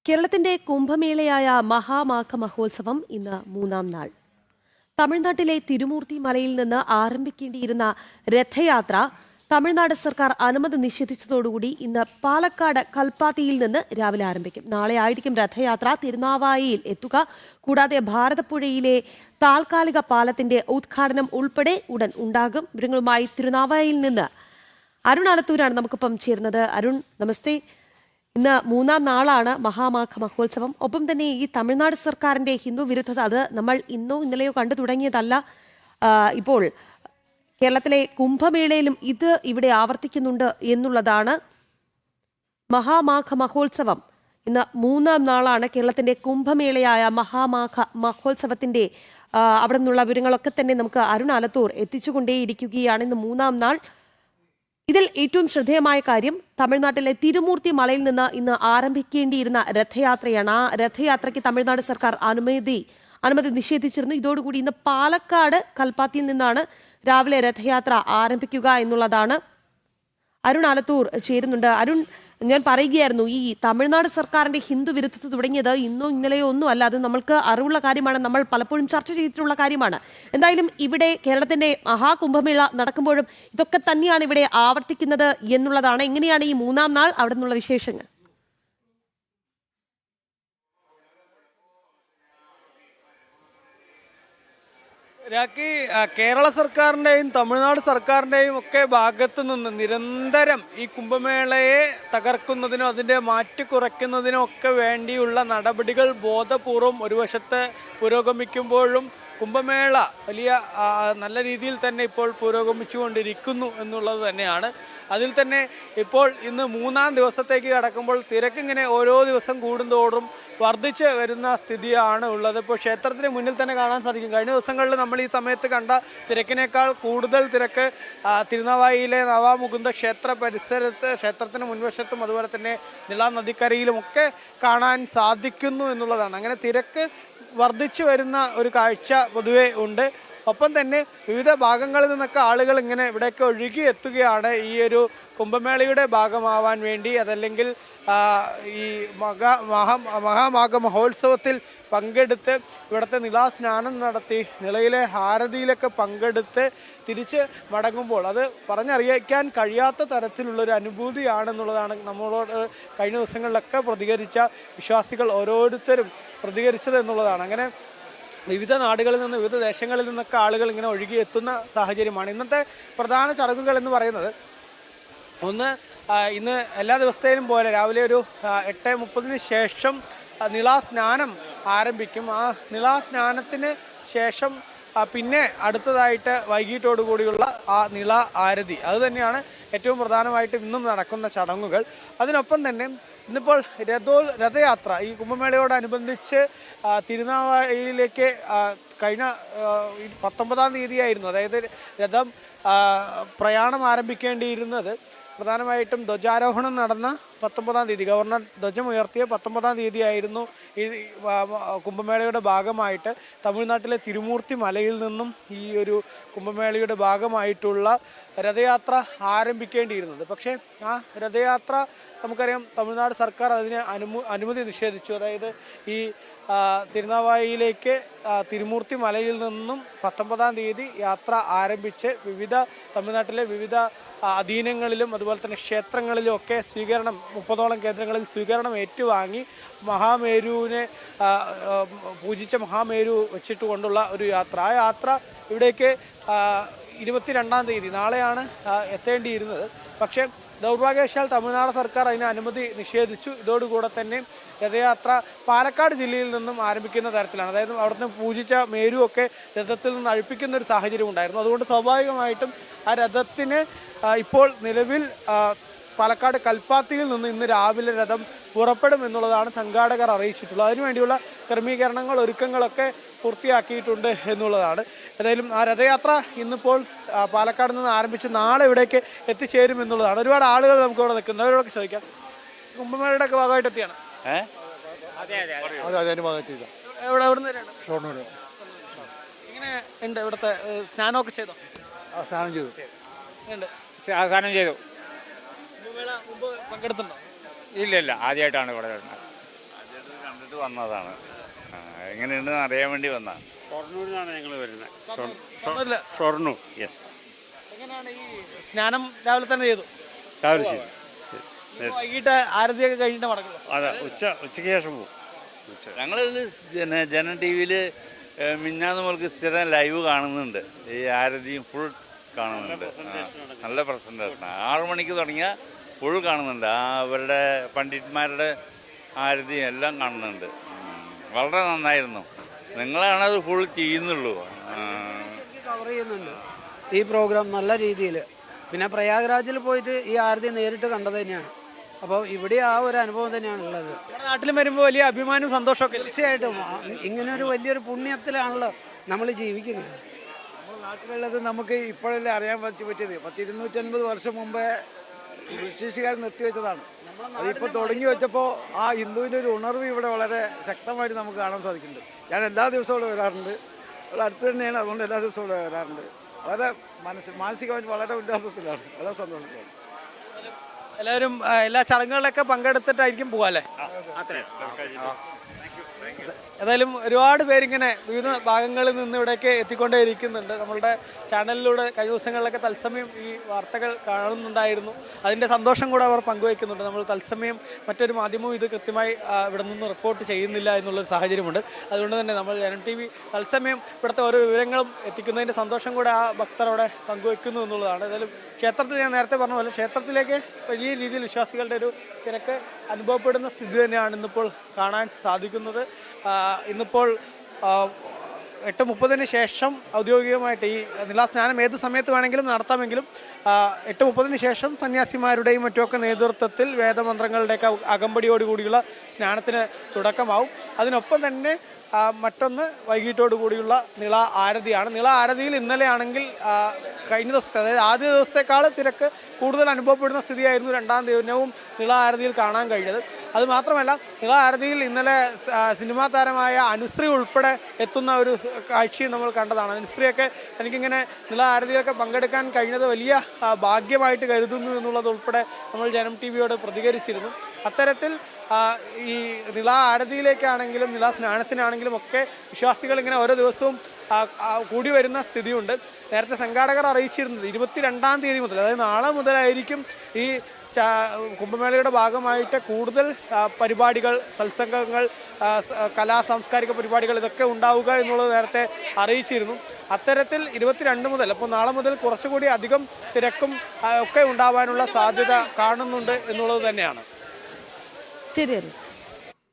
കേരളത്തിന്റെ കുംഭമേളയായ മഹാമാഘ മഹോത്സവം ഇന്ന് മൂന്നാം നാൾ. തമിഴ്നാട്ടിലെ തിരുമൂർത്തി മലയിൽ നിന്ന് ആരംഭിക്കേണ്ടിയിരുന്ന രഥയാത്ര തമിഴ്നാട് സർക്കാർ അനുമതി നിഷേധിച്ചതോടുകൂടി ഇന്ന് പാലക്കാട് കൽപ്പാത്തിയിൽ നിന്ന് രാവിലെ ആരംഭിക്കും. നാളെ ആയിരിക്കും രഥയാത്ര തിരുനാവായിയിൽ എത്തുക. കൂടാതെ ഭാരതപ്പുഴയിലെ താൽക്കാലിക പാലത്തിന്റെ ഉദ്ഘാടനം ഉൾപ്പെടെ ഉടൻ ഉണ്ടാകും. വിവരങ്ങളുമായി തിരുനാവായിയിൽ നിന്ന് അരുൺ ആലത്തൂരാണ് നമുക്കൊപ്പം ചേരുന്നത്. അരുൺ, നമസ്തേ. ഇന്ന് മൂന്നാം നാളാണ് മഹാമാഘ മഹോത്സവം. ഒപ്പം തന്നെ ഈ തമിഴ്നാട് സർക്കാരിന്റെ ഹിന്ദു വിരുദ്ധത അത് നമ്മൾ ഇന്നോ ഇന്നലെയോ കണ്ടു തുടങ്ങിയതല്ല. ഇപ്പോൾ കേരളത്തിലെ കുംഭമേളയിലും ഇത് ഇവിടെ ആവർത്തിക്കുന്നുണ്ട് എന്നുള്ളതാണ്. മഹാമാഘ മഹോത്സവം ഇന്ന് മൂന്നാം നാളാണ്. കേരളത്തിന്റെ കുംഭമേളയായ മഹാമാഘ മഹോത്സവത്തിന്റെ അവിടെ നിന്നുള്ള വിവരങ്ങളൊക്കെ തന്നെ നമുക്ക് അരുൺ ആലത്തൂർ എത്തിച്ചുകൊണ്ടേയിരിക്കുകയാണ്. ഇന്ന് മൂന്നാം നാൾ. ഇതിൽ ഏറ്റവും ശ്രദ്ധേയമായ കാര്യം തമിഴ്നാട്ടിലെ തിരുമൂർത്തി മലയിൽ നിന്ന് ഇന്ന് ആരംഭിക്കേണ്ടിയിരുന്ന രഥയാത്രയാണ്. ആ രഥയാത്രയ്ക്ക് തമിഴ്നാട് സർക്കാർ അനുമതി നിഷേധിച്ചിരുന്നു. ഇതോടുകൂടി ഇന്ന് പാലക്കാട് കൽപ്പാത്തിയിൽ നിന്നാണ് രാവിലെ രഥയാത്ര ആരംഭിക്കുക എന്നുള്ളതാണ്. അരുൺ ആലത്തൂർ ചേരുന്നുണ്ട്. അരുൺ, ഞാൻ പറയുകയായിരുന്നു, ഈ തമിഴ്നാട് സർക്കാരിന്റെ ഹിന്ദു വിരുദ്ധത തുടങ്ങിയത് ഇന്നോ ഇന്നലെയോ ഒന്നും അല്ല. അത് നമ്മൾക്ക് അറിവുള്ള കാര്യമാണ്, നമ്മൾ പലപ്പോഴും ചർച്ച ചെയ്തിട്ടുള്ള കാര്യമാണ്. എന്തായാലും ഇവിടെ കേരളത്തിന്റെ മഹാകുംഭമേള നടക്കുമ്പോഴും ഇതൊക്കെ തന്നെയാണ് ഇവിടെ ആവർത്തിക്കുന്നത് എന്നുള്ളതാണ്. എങ്ങനെയാണ് ഈ മൂന്നാം നാൾ അവിടെ നിന്നുള്ള വിശേഷങ്ങൾ? രാഖി, കേരള സർക്കാരിൻ്റെയും തമിഴ്നാട് സർക്കാരിൻ്റെയും ഒക്കെ ഭാഗത്തു നിന്ന് നിരന്തരം ഈ കുംഭമേളയെ തകർക്കുന്നതിനോ അതിൻ്റെ മാറ്റി കുറയ്ക്കുന്നതിനോ ഒക്കെ വേണ്ടിയുള്ള നടപടികൾ ബോധപൂർവം ഒരു വശത്ത് പുരോഗമിക്കുമ്പോഴും കുംഭമേള വലിയ നല്ല രീതിയിൽ തന്നെ ഇപ്പോൾ പുരോഗമിച്ചുകൊണ്ടിരിക്കുന്നു എന്നുള്ളത് തന്നെയാണ്. അതിൽ തന്നെ ഇപ്പോൾ ഇന്ന് മൂന്നാം ദിവസത്തേക്ക് കടക്കുമ്പോൾ തിരക്കിങ്ങനെ ഓരോ ദിവസം കൂടുന്തോറും വർദ്ധിച്ച് വരുന്ന സ്ഥിതിയാണ് ഉള്ളത്. ഇപ്പോൾ ക്ഷേത്രത്തിന് മുന്നിൽ തന്നെ കാണാൻ സാധിക്കും. കഴിഞ്ഞ ദിവസങ്ങളിൽ നമ്മൾ ഈ സമയത്ത് കണ്ട തിരക്കിനേക്കാൾ കൂടുതൽ തിരക്ക് തിരുനാവായിയിലെ നവാമുകുന്ദ ക്ഷേത്ര പരിസരത്ത്, ക്ഷേത്രത്തിന് മുൻവശത്തും അതുപോലെ തന്നെ നിള നദിക്കരയിലുമൊക്കെ കാണാൻ സാധിക്കുന്നു എന്നുള്ളതാണ്. അങ്ങനെ തിരക്ക് വർദ്ധിച്ചു വരുന്ന ഒരു കാഴ്ച പൊതുവെ ഉണ്ട്. ഒപ്പം തന്നെ വിവിധ ഭാഗങ്ങളിൽ നിന്നൊക്കെ ആളുകൾ ഇങ്ങനെ ഇവിടേക്ക് ഒഴുകി എത്തുകയാണ് ഈ ഒരു കുംഭമേളയുടെ ഭാഗമാവാൻ വേണ്ടി. അതല്ലെങ്കിൽ ഈ മഹാമാഘ മഹോത്സവത്തിൽ പങ്കെടുത്ത് ഇവിടുത്തെ നിലാസ്നാനം നടത്തി നിളയിലെ ഹാരതിയിലൊക്കെ പങ്കെടുത്ത് തിരിച്ച് മടങ്ങുമ്പോൾ അത് പറഞ്ഞറിയിക്കാൻ കഴിയാത്ത തരത്തിലുള്ളൊരു അനുഭൂതിയാണെന്നുള്ളതാണ് നമ്മളോട് കഴിഞ്ഞ ദിവസങ്ങളിലൊക്കെ പ്രതികരിച്ച വിശ്വാസികൾ ഓരോരുത്തരും പ്രതികരിച്ചത് എന്നുള്ളതാണ്. അങ്ങനെ വിവിധ നാടുകളിൽ നിന്ന്, വിവിധ ദേശങ്ങളിൽ നിന്നൊക്കെ ആളുകൾ ഇങ്ങനെ ഒഴുകിയെത്തുന്ന സാഹചര്യമാണ്. ഇന്നത്തെ പ്രധാന ചടങ്ങുകൾ എന്ന് പറയുന്നത്, ഒന്ന്, ഇന്ന് എല്ലാ ദിവസത്തേലും പോലെ രാവിലെ ഒരു 8:30 ശേഷം നിളാസ്നാനം ആരംഭിക്കും. ആ നിളാസ്നാനത്തിന് ശേഷം പിന്നെ അടുത്തതായിട്ട് വൈകിട്ടോടുകൂടിയുള്ള ആ നിള ആരതി, അതുതന്നെയാണ് ഏറ്റവും പ്രധാനമായിട്ട് ഇന്നും നടക്കുന്ന ചടങ്ങുകൾ. അതിനൊപ്പം തന്നെ ഇന്നിപ്പോൾ രഥയാത്ര ഈ കുംഭമേളയോടനുബന്ധിച്ച് തിരുനാവായിലേക്ക് കഴിഞ്ഞ 19-ാം തീയതിയായിരുന്നു, അതായത് രഥം പ്രയാണം ആരംഭിക്കേണ്ടിയിരുന്നത്. പ്രധാനമായിട്ടും ധ്വജാരോഹണം നടന്ന 19-ാം തീയതി, ഗവർണർ ധ്വജമുയർത്തിയ 19-ാം തീയതിയായിരുന്നു ഈ കുംഭമേളയുടെ ഭാഗമായിട്ട് തമിഴ്നാട്ടിലെ തിരുമൂർത്തി മലയിൽ നിന്നും ഈ ഒരു കുംഭമേളയുടെ ഭാഗമായിട്ടുള്ള രഥയാത്ര ആരംഭിക്കേണ്ടിയിരുന്നത്. പക്ഷേ ആ രഥയാത്ര നമുക്കറിയാം തമിഴ്നാട് സർക്കാർ അതിന് അനുമതി നിഷേധിച്ചു. അതായത് ഈ തിരുനാവായിലേക്ക് തിരുമൂർത്തി മലയിൽ നിന്നും 19-ാം തീയതി യാത്ര ആരംഭിച്ച് തമിഴ്നാട്ടിലെ വിവിധ അധീനങ്ങളിലും അതുപോലെ തന്നെ ക്ഷേത്രങ്ങളിലും ഒക്കെ സ്വീകരണം, 30ഓളം കേന്ദ്രങ്ങളിൽ സ്വീകരണം ഏറ്റുവാങ്ങി മഹാമേരുവിനെ പൂജിച്ച മഹാമേരു വെച്ചിട്ടുകൊണ്ടുള്ള ഒരു യാത്ര. ആ യാത്ര ഇവിടേക്ക് 22-ാം തീയതി നാളെയാണ് എത്തേണ്ടിയിരുന്നത്. പക്ഷേ ദൗർഭാഗ്യവശാൽ തമിഴ്നാട് സർക്കാർ അതിന് അനുമതി നിഷേധിച്ചു. ഇതോടുകൂടെ തന്നെ രഥയാത്ര പാലക്കാട് ജില്ലയിൽ നിന്നും ആരംഭിക്കുന്ന തരത്തിലാണ്. അതായത് അവിടുന്ന് പൂജിച്ച മേരുവൊക്കെ രഥത്തിൽ നിന്ന് അഴിപ്പിക്കുന്ന ഒരു സാഹചര്യം ഉണ്ടായിരുന്നു. അതുകൊണ്ട് സ്വാഭാവികമായിട്ടും ആ രഥത്തിന് ഇപ്പോൾ നിലവിൽ പാലക്കാട് കൽപ്പാത്തിയിൽ നിന്ന് ഇന്ന് രാവിലെ രഥം പുറപ്പെടും എന്നുള്ളതാണ് സംഘാടകർ അറിയിച്ചിട്ടുള്ളത്. അതിനുവേണ്ടിയുള്ള ക്രമീകരണങ്ങൾ, ഒരുക്കങ്ങളൊക്കെ പൂർത്തിയാക്കിയിട്ടുണ്ട് എന്നുള്ളതാണ്. ഏതായാലും ആ രഥയാത്ര ഇന്നിപ്പോൾ പാലക്കാട് നിന്ന് ആരംഭിച്ച് നാളെ ഇവിടേക്ക് എത്തിച്ചേരും എന്നുള്ളതാണ്. ഒരുപാട് ആളുകൾ നമുക്ക് ഇവിടെ നിൽക്കുന്നത്, അവരോടൊക്കെ ചോദിക്കാം. കുംഭമേളയുടെ ഒക്കെ ഭാഗമായിട്ട് എത്തിയാണ്. ഇങ്ങനെ ഉണ്ട് ഇവിടുത്തെ സ്നാനമൊക്കെ ചെയ്തോ? സ്നാനം ചെയ്തു. കുംഭമേള മുമ്പ് പങ്കെടുത്തുണ്ടോ? ഇല്ല, ആദ്യമായിട്ടാണ് ഇവിടെ വരുന്നത്. കണ്ടിട്ട് വന്നതാണ്. എങ്ങനെയുണ്ടെന്ന് അറിയാൻ വേണ്ടി വന്നതാണ്. ഷൊർണൂരിനാണ് ഞങ്ങൾ വരുന്നത്. ഷൊർണൂരില്? ഷൊർണൂർ, യെസ്. എങ്ങനെയാണ് ഈ സ്നാനം രാവിലെ തന്നെ ചെയ്തു? രാവിലെ ചെയ്തു. വൈകിട്ട് ആരതിയൊക്കെ കഴിഞ്ഞിട്ട് മടങ്ങുള്ളൂ? അതെ, ഉച്ചയ്ക്ക് ശേഷം പോകും. ഞങ്ങളിത് ജനം ടി വിയിൽ മിന്നാന്ന് മുതൽക്ക് സ്ഥിരം ലൈവ് കാണുന്നുണ്ട്. ഈ ആരതിയും ഫുൾ കാണുന്നുണ്ട്. നല്ല പ്രസൻറ്റേഷൻ. 6 മണിക്ക് തുടങ്ങിയ ഫുൾ കാണുന്നുണ്ട്. അവരുടെ പണ്ഡിറ്റ്മാരുടെ ആരതിയും എല്ലാം കാണുന്നുണ്ട്. വളരെ നന്നായിരുന്നു. നിങ്ങളാണത് ഫുൾ ചെയ്യുന്നുള്ളൂ. കവർ ചെയ്യുന്നുണ്ട് ഈ പ്രോഗ്രാം നല്ല രീതിയിൽ. പിന്നെ പ്രയാഗ്രാജിൽ പോയിട്ട് ഈ ആരതി നേരിട്ട് കണ്ടത് തന്നെയാണ്. അപ്പോൾ ഇവിടെ ആ ഒരു അനുഭവം തന്നെയാണ് ഉള്ളത്. നമ്മുടെ നാട്ടിലും വരുമ്പോൾ വലിയ അഭിമാനവും സന്തോഷമൊക്കെ ഇല്ലേ? തീർച്ചയായിട്ടും ഇങ്ങനൊരു വലിയൊരു പുണ്യത്തിലാണല്ലോ നമ്മൾ ജീവിക്കുന്നത്. നമ്മുടെ നാട്ടിലുള്ളത് നമുക്ക് ഇപ്പോഴല്ലേ അറിയാൻ പറ്റിയത്. 250 വർഷം മുമ്പേ ബ്രിട്ടീഷുകാർ നിർത്തിവെച്ചതാണ്. അതിപ്പോൾ തുടങ്ങി വെച്ചപ്പോൾ ആ ഹിന്ദുവിൻ്റെ ഒരു ഉണർവ് ഇവിടെ വളരെ ശക്തമായിട്ട് നമുക്ക് കാണാൻ സാധിക്കുന്നുണ്ട്. ഞാൻ എല്ലാ ദിവസവും ഇവിടെ വരാറുണ്ട്. ഇവിടെ അടുത്ത് തന്നെയാണ്, അതുകൊണ്ട് എല്ലാ ദിവസവും ഇവിടെ വരാറുണ്ട്. വളരെ മാനസികമായിട്ട് വളരെ ഉല്ലാസത്തിലാണ്, വളരെ സന്തോഷത്തിലാണ്. എല്ലാവരും എല്ലാ ചടങ്ങുകളിലൊക്കെ പങ്കെടുത്തിട്ടായിരിക്കും പോകാല്ലേ? ഏതായാലും ഒരുപാട് പേരിങ്ങനെ വിവിധ ഭാഗങ്ങളിൽ നിന്ന് ഇവിടേക്ക് എത്തിക്കൊണ്ടേയിരിക്കുന്നുണ്ട്. നമ്മളുടെ ചാനലിലൂടെ കഴിഞ്ഞ ദിവസങ്ങളിലൊക്കെ തത്സമയം ഈ വാർത്തകൾ കാണുന്നുണ്ടായിരുന്നു. അതിൻ്റെ സന്തോഷം കൂടെ അവർ പങ്കുവയ്ക്കുന്നുണ്ട്. നമ്മൾ തത്സമയം മറ്റൊരു മാധ്യമവും ഇത് കൃത്യമായി ഇവിടെ നിന്ന് റിപ്പോർട്ട് ചെയ്യുന്നില്ല എന്നുള്ളൊരു സാഹചര്യമുണ്ട്. അതുകൊണ്ട് തന്നെ നമ്മൾ ജനം ടി വി തത്സമയം ഇവിടുത്തെ ഓരോ വിവരങ്ങളും എത്തിക്കുന്നതിൻ്റെ സന്തോഷം കൂടെ ആ ഭക്തർ അവിടെ പങ്കുവയ്ക്കുന്നു എന്നുള്ളതാണ്. ഏതായാലും ക്ഷേത്രത്തിൽ ഞാൻ നേരത്തെ പറഞ്ഞ പോലെ ക്ഷേത്രത്തിലേക്ക് വലിയ രീതിയിൽ വിശ്വാസികളുടെ ഒരു തിരക്ക് അനുഭവപ്പെടുന്ന സ്ഥിതി തന്നെയാണ് ഇന്നിപ്പോൾ കാണാൻ സാധിക്കുന്നത്. ഇന്നിപ്പോൾ 8:30 ശേഷം ഔദ്യോഗികമായിട്ട് ഈ നിലാസ്നാനം ഏത് സമയത്ത് വേണമെങ്കിലും നടത്താമെങ്കിലും 8:30 ശേഷം സന്യാസിമാരുടെയും മറ്റുമൊക്കെ നേതൃത്വത്തിൽ വേദമന്ത്രങ്ങളുടെയൊക്കെ അകമ്പടിയോടുകൂടിയുള്ള സ്നാനത്തിന് തുടക്കമാവും. അതിനൊപ്പം തന്നെ മറ്റൊന്ന് വൈകിട്ടോടു കൂടിയുള്ള നിള ആരതിയാണ്. നിള ആരതിയിൽ ഇന്നലെ ആണെങ്കിൽ കഴിഞ്ഞ ദിവസത്തെ, അതായത് ആദ്യ ദിവസത്തേക്കാൾ തിരക്ക് കൂടുതൽ അനുഭവപ്പെടുന്ന സ്ഥിതിയായിരുന്നു 2ാം ദിനവും നിള ആരതിയിൽ കാണാൻ കഴിഞ്ഞത്. അതുമാത്രമല്ല, നിള ആരതിയിൽ ഇന്നലെ സിനിമാ താരമായ അനുശ്രീ ഉൾപ്പെടെ എത്തുന്ന ഒരു കാഴ്ചയും നമ്മൾ കണ്ടതാണ്. അനുശ്രീയൊക്കെ എനിക്കിങ്ങനെ നിള ആരതിയിലൊക്കെ പങ്കെടുക്കാൻ കഴിഞ്ഞത് വലിയ ഭാഗ്യമായിട്ട് കരുതുന്നു എന്നുള്ളതുൾപ്പെടെ നമ്മൾ ജനം ടി വിയോട് പ്രതികരിച്ചിരുന്നു. അത്തരത്തിൽ ഈ നിള ആരതിയിലേക്കാണെങ്കിലും നിള സ്നാനത്തിനാണെങ്കിലും ഒക്കെ വിശ്വാസികൾ ഇങ്ങനെ ഓരോ ദിവസവും കൂടി വരുന്ന സ്ഥിതിയുണ്ട്. നേരത്തെ സംഘാടകർ അറിയിച്ചിരുന്നത് 22ാം തീയതി മുതൽ, അതായത് നാളെ മുതലായിരിക്കും ഈ കുംഭമേളയുടെ ഭാഗമായിട്ട് കൂടുതൽ പരിപാടികൾ, സത്സംഗങ്ങൾ, സാംസ്കാരിക പരിപാടികൾ ഇതൊക്കെ ഉണ്ടാവുക എന്നുള്ളത് നേരത്തെ അറിയിച്ചിരുന്നു. അത്തരത്തിൽ 22 മുതൽ, അപ്പോൾ നാളെ മുതൽ കുറച്ചുകൂടി അധികം തിരക്കും ഒക്കെ ഉണ്ടാവാനുള്ള സാധ്യത കാണുന്നുണ്ട് എന്നുള്ളത് തന്നെയാണ്. ശരി.